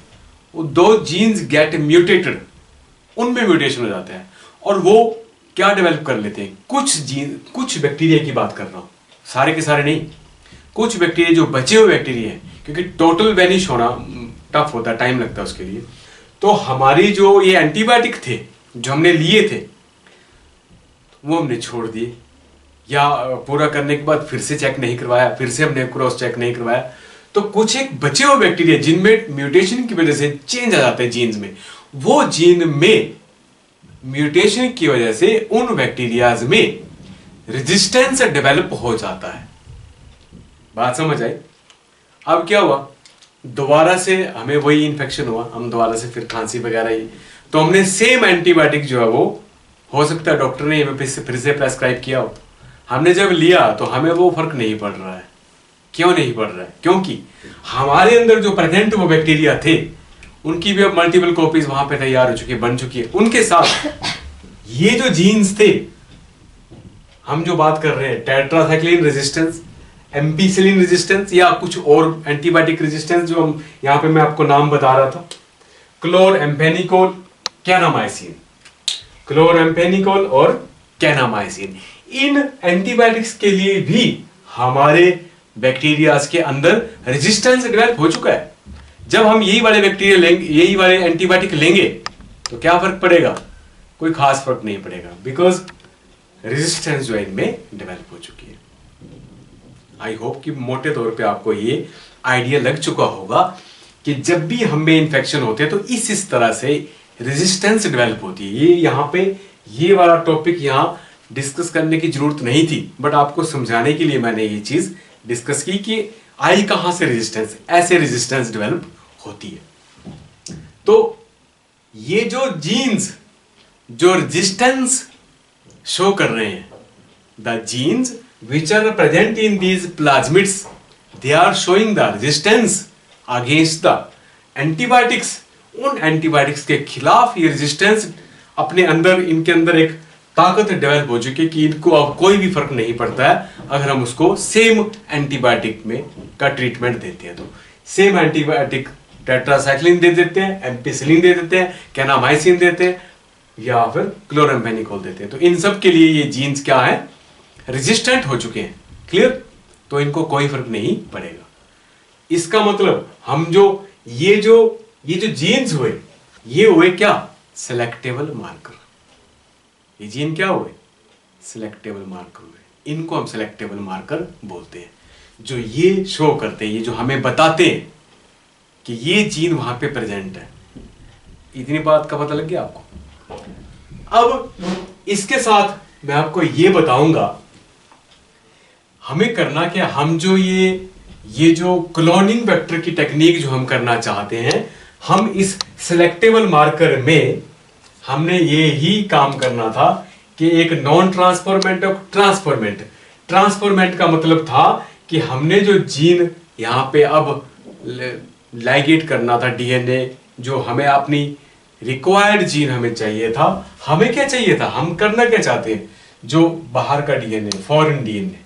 वो 2 जीन्स गेट म्यूटेटेड, उनमें म्यूटेशन हो जाता है और वो क्या डेवलप कर लेते हैं, कुछ बैक्टीरिया की बात कर रहा हूं, सारे के सारे नहीं, कुछ बैक्टीरिया जो बचे हुए बैक्टीरिया हैं, क्योंकि टोटल वैनिश होना टफ होता है, टाइम लगता है उसके लिए। तो हमारी जो ये एंटीबायोटिक थे जो हमने लिए थे, वो हमने छोड़ दिए, या पूरा करने के बाद फिर से चेक नहीं करवाया, फिर से हमने क्रॉस चेक नहीं करवाया। तो कुछ एक बचे हुए बैक्टीरिया जिनमें म्यूटेशन की वजह से चेंज आ जाते हैं जीन्स में, वो जीन में म्यूटेशन की वजह से उन बैक्टीरियाज में रेजिस्टेंस डेवलप हो जाता है। बात समझ आई? अब क्या हुआ, दोबारा से हमें वही इन्फेक्शन हुआ, हम दोबारा से फिर खांसी वगैरह ही, तो हमने सेम एंटीबायोटिक जो है वो हो सकता है डॉक्टर ने हमें फिर से प्रेस्क्राइब किया हो, हमने जब लिया तो हमें वो फर्क नहीं पड़ रहा है। क्यों नहीं पड़ रहा है? क्योंकि हमारे अंदर जो प्रेजेंट वो बैक्टीरिया थे, उनकी भी अब मल्टीपल कॉपीज वहां पे तैयार हो चुकी है, बन चुकी है। उनके साथ ये जो जीन्स थे, हम जो बात कर रहे हैं टेट्रासाइक्लिन रेजिस्टेंस, एम्पिसिलिन रेजिस्टेंस, या कुछ और एंटीबायोटिक रेजिस्टेंस जो हम यहाँ पे मैं आपको नाम बता रहा था, क्लोरएम्फेनिकोल, कैनामाइसिन, क्लोरएम्फेनिकोल और कैनामाइसिन, इन एंटीबायोटिक्स के लिए भी हमारे बैक्टीरियाज के अंदर रेजिस्टेंस डेवलप हो चुका है। जब हम यही वाले बैक्टीरिया लेंगे, यही वाले एंटीबायोटिक लेंगे, तो क्या फर्क पड़ेगा? कोई खास फर्क नहीं पड़ेगा, बिकॉज रेजिस्टेंस जो है इनमें डेवलप हो चुकी है। आई होप कि मोटे तौर पे आपको ये आइडिया लग चुका होगा कि जब भी हमें इन्फेक्शन होते हैं तो इस तरह से रेजिस्टेंस डेवलप होती है। ये यहाँ पे ये वाला टॉपिक यहाँ डिस्कस करने की जरूरत नहीं थी, बट आपको समझाने के लिए मैंने ये चीज डिस्कस की कि आई कहां से रेजिस्टेंस, ऐसे रेजिस्टेंस डेवलप होती है। तो ये जो जीन्स जो रेजिस्टेंस शो कर रहे हैं, the genes which are present in these plasmids, they are showing the resistance against the antibiotics. उन एंटीबायोटिक्स के खिलाफ ये रेजिस्टेंस अपने अंदर, इनके अंदर एक ताकत डेवलप हो चुकी है कि इनको अब कोई भी फर्क नहीं पड़ता है अगर हम उसको सेम एंटीबायोटिक में का ट्रीटमेंट देते हैं। तो सेम एंटीबायोटिक टेट्रासाइक्लिन दे देते हैं, एम्पिसिलिन दे देते हैं, कैनामाइसिन देते हैं, या फिर क्लोरएम्फेनिकोल देते हैं। तो इन सब के लिए ये जीन्स क्या है, रेजिस्टेंट हो चुके हैं। क्लियर? तो इनको कोई फर्क नहीं पड़ेगा। इसका मतलब हम ये जो जीन्स हुए, ये हुए क्या, सिलेक्टेबल मार्कर। ये जीन क्या हुए, सिलेक्टेबल मार्कर हुए। इनको हम सिलेक्टेबल मार्कर बोलते हैं, जो ये शो करते हैं, ये जो हमें बताते हैं कि ये जीन वहां पे प्रेजेंट है। इतनी बात का पता लग गया आपको? अब इसके साथ मैं आपको ये बताऊंगा हमें करना क्या। हम जो ये जो क्लोनिंग वेक्टर की टेक्निक जो हम करना चाहते हैं, हम इस सिलेक्टेबल मार्कर में हमने ये ही काम करना था कि एक नॉन ट्रांसफॉर्मेंट और ट्रांसफॉर्मेंट। ट्रांसफॉर्मेंट का मतलब था कि हमने जो जीन यहाँ पे अब लाइगेट करना था डीएनए, जो हमें अपनी रिक्वायर्ड जीन हमें चाहिए था। हमें क्या चाहिए था, हम करना क्या चाहते हैं, जो बाहर का डीएनए, फॉरेन डीएनए,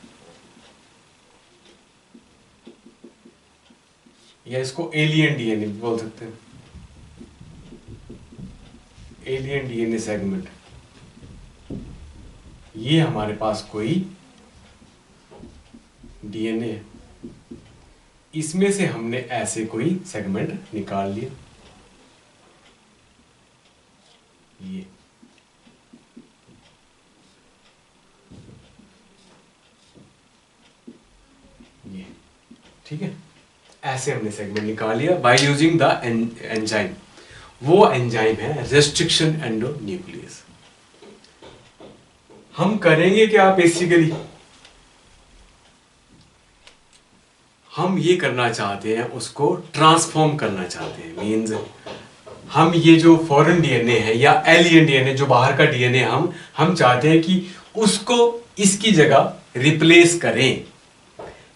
या इसको एलियन डीएनए भी बोल सकते हैं, एलियन डीएनए सेगमेंट। ये हमारे पास कोई डीएनए है, इसमें से हमने ऐसे कोई सेगमेंट निकाल लिया, ये ठीक है, ऐसे हमने सेगमेंट निकाल लिया बाय यूजिंग द एंजाइम। वो एंजाइम है रेस्ट्रिक्शन एंडोन्यूक्लियस। हम करेंगे क्या बेसिकली, हम ये करना चाहते हैं, उसको ट्रांसफॉर्म करना चाहते हैं। मींस हम ये जो फॉरेन डीएनए है या एलियन डीएनए, जो बाहर का डीएनए, हम चाहते हैं कि उसको इसकी जगह रिप्लेस करें,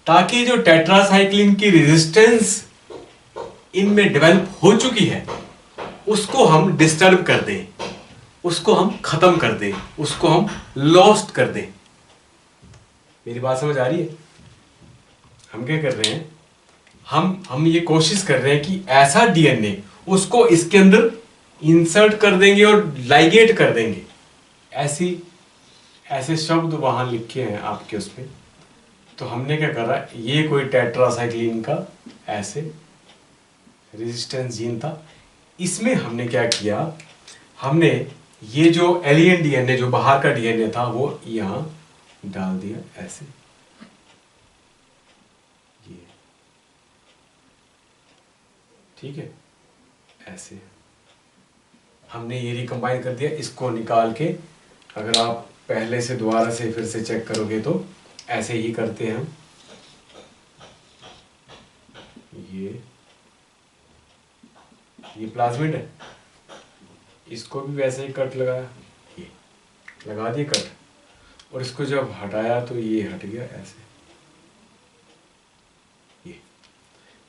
ताकि जो टेट्रासाइक्लिन की रेजिस्टेंस इनमें डेवलप हो चुकी है उसको हम डिस्टर्ब कर दें, उसको हम खत्म कर दें, उसको हम लॉस्ट कर दें। मेरी बात समझ आ रही है? हम क्या कर रहे हैं, हम ये कोशिश कर रहे हैं कि ऐसा डीएनए उसको इसके अंदर इंसर्ट कर देंगे और लाइगेट कर देंगे। ऐसे शब्द वहां लिखे हैं आपके उसमें। तो हमने क्या करा, ये कोई टेट्रासाइक्लिन का ऐसे रेजिस्टेंस जीन था, इसमें हमने क्या किया, हमने ये जो एलियन डीएनए, जो बाहर का डीएनए था, वो यहां डाल दिया ऐसे, ये ठीक है, ऐसे हमने ये रिकम्बाइन कर दिया। इसको निकाल के अगर आप पहले से दोबारा से फिर से चेक करोगे तो ऐसे ही करते हैं हम। ये प्लाज्मिड है, इसको भी वैसे ही कट लगाया, ये लगा दिए कट, और इसको जब हटाया तो ये हट गया ऐसे, ये।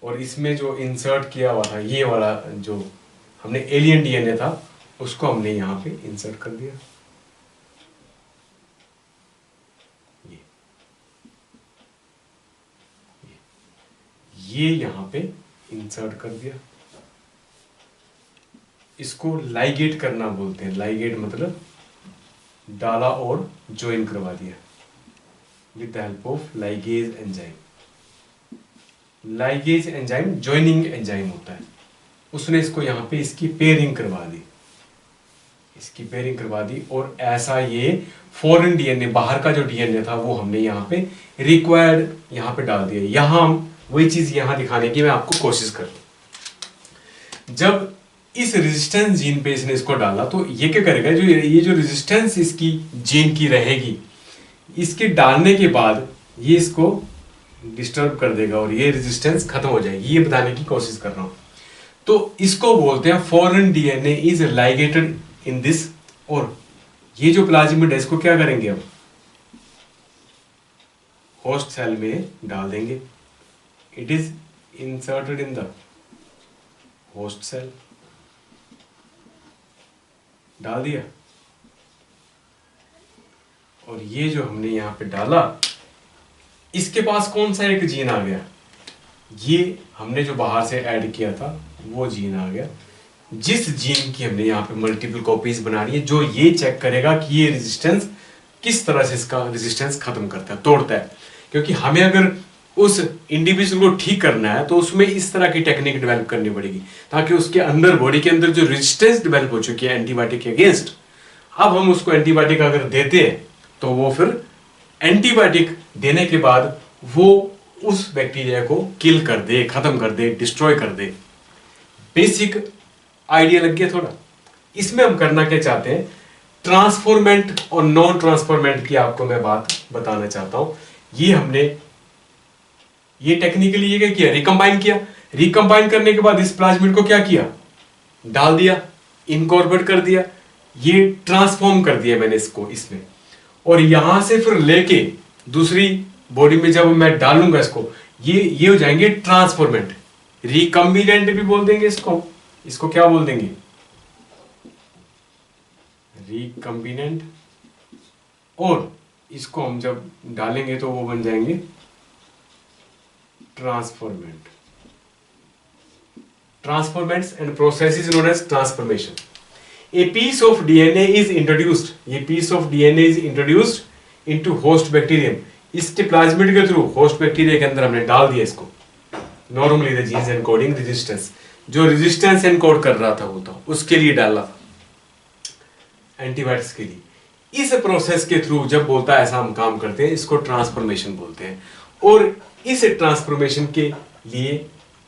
और इसमें जो इंसर्ट किया हुआ था, ये वाला जो हमने एलियन डीएनए था, उसको हमने यहाँ पे इंसर्ट कर दिया, ये यहाँ पे इंसर्ट कर दिया। इसको लाइगेट करना बोलते हैं। लाइगेट मतलब डाला और ज्वाइन करवा दिया with the help of ligase enzyme. Ligase enzyme joining enzyme होता है, उसने इसको यहाँ पे इसकी पेयरिंग करवा दी, इसकी पेयरिंग करवा दी, और ऐसा ये फॉरेन डीएनए, बाहर का जो डीएनए था, वो हमने यहाँ पे रिक्वायर्ड यहाँ पे डाल दिया। यहाँ हम वही चीज यहाँ दिखाने की मैं आपको कोशिश कर रहा। जब इस रेजिस्टेंस जीन पे इसने इसको डाला तो ये क्या करेगा, जो ये जो रेजिस्टेंस इसकी जीन की रहेगी, इसके डालने के बाद ये इसको डिस्टर्ब कर देगा और ये रेजिस्टेंस खत्म हो जाएगी। ये बताने की कोशिश कर रहा हूं। तो इसको बोलते हैं foreign DNA is ligated in this. और ये जो प्लाज्मिड है, इसको क्या करेंगे, अब होस्ट सेल में डाल देंगे। It is inserted in the host cell, डाल दिया। और ये जो हमने यहां पे डाला, इसके पास कौन सा एक जीन आ गया, ये हमने जो बाहर से ऐड किया था वो जीन आ गया, जिस जीन की हमने यहाँ पे मल्टीपल कॉपीज बना रही है, जो ये चेक करेगा कि ये रेजिस्टेंस किस तरह से इसका रेजिस्टेंस खत्म करता है, तोड़ता है। क्योंकि हमें अगर उस इंडिविजुअल को ठीक करना है तो उसमें इस तरह की टेक्निक डेवलप करनी पड़ेगी, ताकि उसके अंदर, बॉडी के अंदर जो रेजिस्टेंस डेवलप हो चुकी है एंटीबायोटिक के अगेंस्ट, अब हम उसको एंटीबायोटिक अगर देते हैं तो वो फिर एंटीबायोटिक देने के बाद वो उस बैक्टीरिया को किल कर दे, खत्म कर दे, डिस्ट्रॉय कर दे। बेसिक आइडिया लग गया थोड़ा। इसमें हम करना क्या चाहते हैं, ट्रांसफॉर्मेंट और नॉन ट्रांसफॉर्मेंट की आपको मैं बात बताना चाहता हूं। ये हमने ये टेक्निकली ये क्या किया, रिकम्बाइन किया। रिकम्बाइन करने के बाद इस प्लाज्मिड को क्या किया, डाल दिया, इनकॉर्पोरेट कर दिया, ये ट्रांसफॉर्म कर दिया मैंने इसको इसमें। और यहां से फिर लेके दूसरी बॉडी में जब मैं डालूंगा इसको, ये हो जाएंगे ट्रांसफॉर्मेंट। रिकम्बिनेंट भी बोल देंगे इसको क्या बोल देंगे, रिकम्बिनेंट। और इसको हम जब डालेंगे तो वो बन जाएंगे transformant. Transformants and processes known as transformation. A piece of DNA is introduced, ये piece of DNA is introduced into host bacterium। इसके प्लाज्मिड के थ्रू होस्ट बैक्टीरिया के अंदर हमने डाल दिया इसको। Normally the genes encoding resistance, जो रेजिस्टेंस एनकोड कर रहा था वो था, उसके लिए डाला था एंटीबायोटिक्स के लिए। इस प्रोसेस के थ्रू जब बोलता है ऐसा हम काम करते हैं, इसको ट्रांसफॉर्मेशन बोलते हैं। और इस ट्रांसफॉर्मेशन के लिए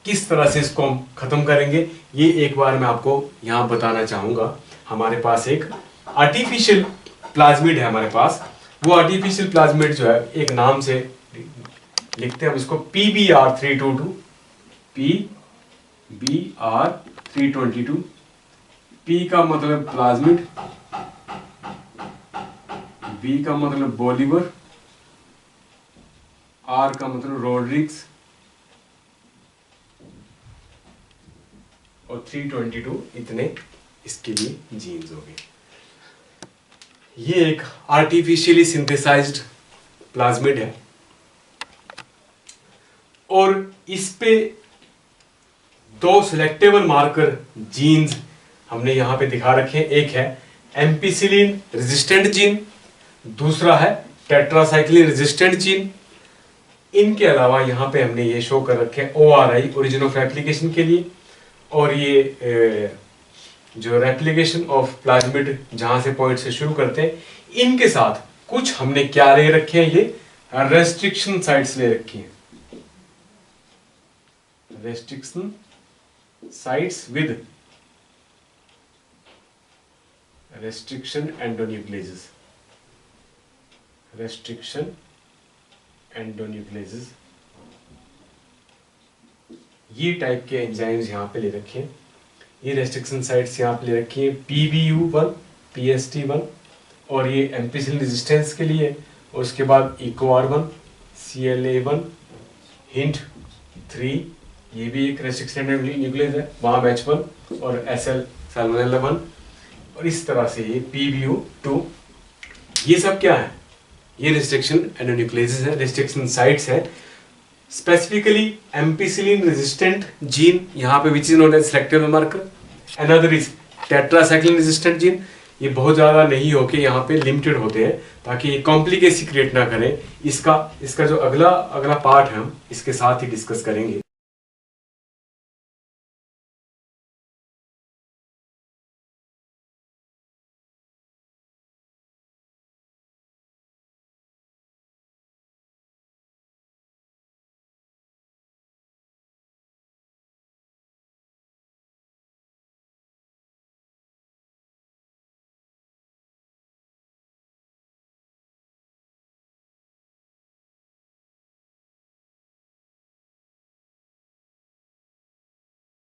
किस तरह से इसको हम खत्म करेंगे, ये एक बार मैं आपको यहां बताना चाहूंगा। हमारे पास एक आर्टिफिशियल प्लाज्मिड है हमारे पास। वो आर्टिफिशियल प्लाज्मिड जो है एक नाम से लिखते हैं हम इसको PBr322, PBr322। P का मतलब प्लाज्मिड, B का मतलब बोलिवर, R का मतलब रोड्रिग्स और 322 इतने इसके लिए जीन्स हो गए। ये एक आर्टिफिशियली सिंथेसाइज्ड प्लाज्मिड है और इस पे 2 सिलेक्टेबल मार्कर जीन्स हमने यहां पे दिखा रखे हैं। एक है एम्पिसिलिन रेजिस्टेंट जीन, दूसरा है टेट्रासाइक्लिन रेजिस्टेंट जीन। इनके अलावा यहां पे हमने ये शो कर रखे हैं ORI, ओरिजिन ऑफ रेप्लिकेशन के लिए। और ये जो रेप्लिकेशन ऑफ प्लाज्मिड जहां से पॉइंट से शुरू करते हैं, इनके साथ कुछ हमने क्या ले रखे हैं, ये रेस्ट्रिक्शन साइट्स ले रखी हैं। Restriction sites with restriction endonucleases, restriction endonucleases, ये टाइप के एंजाइम्स यहाँ पे ले रखे हैं। ये रेस्ट्रिक्शन साइट्स यहाँ पे ले रखी है PBU1, PST1 और ये एम्पिसिलिन रेजिस्टेंस के लिए। और उसके बाद EcoR1, CLA1, HINT3, ये भी एक रेस्ट्रिक्शन न्यूक्लियस है, WAM-H1 और SL Salmonella1। और इस तरह से ये PBU2, ये सब क्या है, ये रेस्ट्रिक्शन एंडोन्यूक्लियसेस है, रेस्ट्रिक्शन साइट्स है। स्पेसिफिकली एम्पिसिलिन रेजिस्टेंट जीन यहाँ पे which is known as selective marker. Another is tetracycline resistant gene, ये बहुत ज़्यादा नहीं होके यहाँ पे लिमिटेड होते हैं ताकि ये कॉम्प्लिकेसी क्रिएट ना करें। इसका जो अगला पार्ट है हम इसके साथ ही डिस्कस करेंगे।